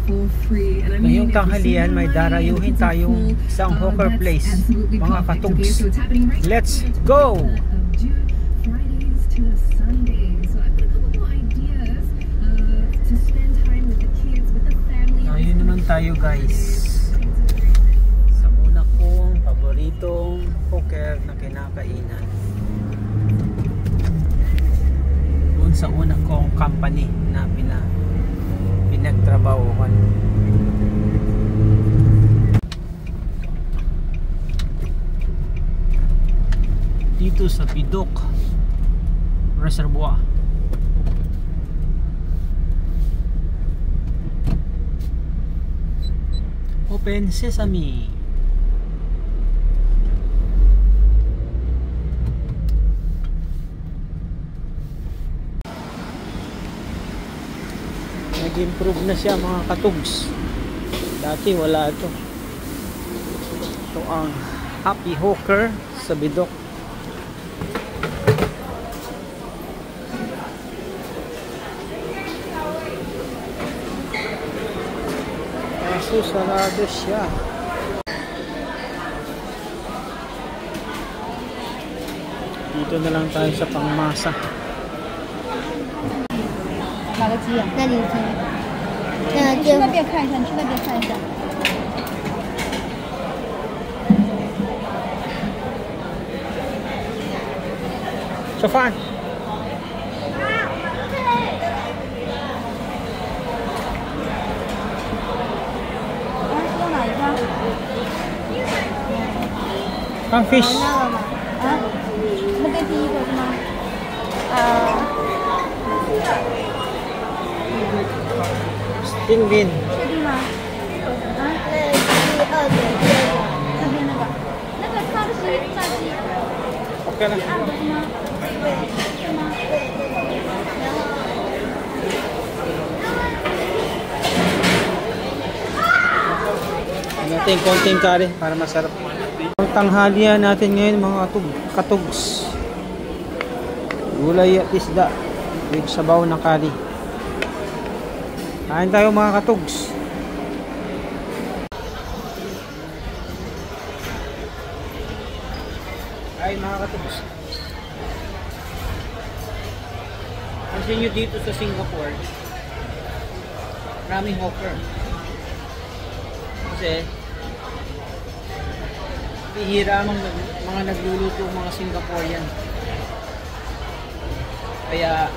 Ngayong tanghalian may darayuhin tayong isang hawker place, mga katugs. Let's go! Ayun naman tayo guys, sa una kong paboritong hawker na kinakainan. Doon sa una kong company na pinagtrabahuhan. Dito sa Bidok Reservoir. Open Sesame. Nag-improve na siya mga katugs. Dati wala ito. Ito ang Happy Hawker sa Bidok. Kaso sarado siya. Dito na lang tayo sa pangmasa. 哪个鸡啊？那里鸡。你去那边看一下，你去那边看一下。吃饭。吃到哪一家？看 fish。那个吗？啊？那个第一个是吗？Sting din。确定吗？啊？第二个，这边那个，那个它是炸鸡。OK 了。第二个是吗？对，是吗？Natin konting kare para masarap. Ang tanghalian natin ngayon mga katugs. Gulay at isda with sabaw ng kari. Kain tayo mga katugs. Ay mga katugs. Pansin nyo dito sa Singapore, maraming hawker. Kasi bihira ang mga nagluluto mga Singaporean. Kaya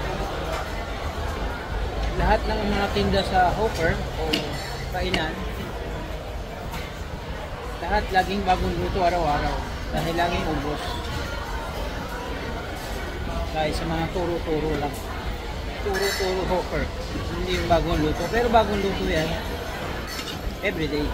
lahat ng mga tinda sa hawker o kainan, lahat laging bagong luto araw-araw dahil laging ubos. Kaya sa mga turo-turo lang, turo-turo hawker, hindi yung bagong luto, pero bagong luto yan everyday.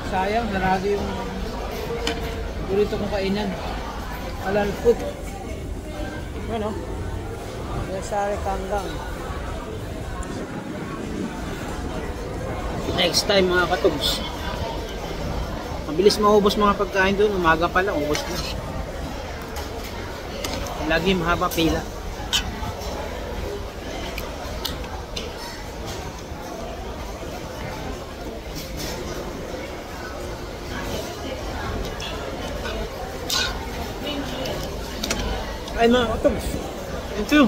Sayang, narado yung burrito kong kainan. Halal food. Ano? Sari kanggang. Next time mga katugs. Mabilis maubos mga pagkain doon. Umaga pa lang, ubos na. Lagi mahaba pila. Ay mga katugs. Ito.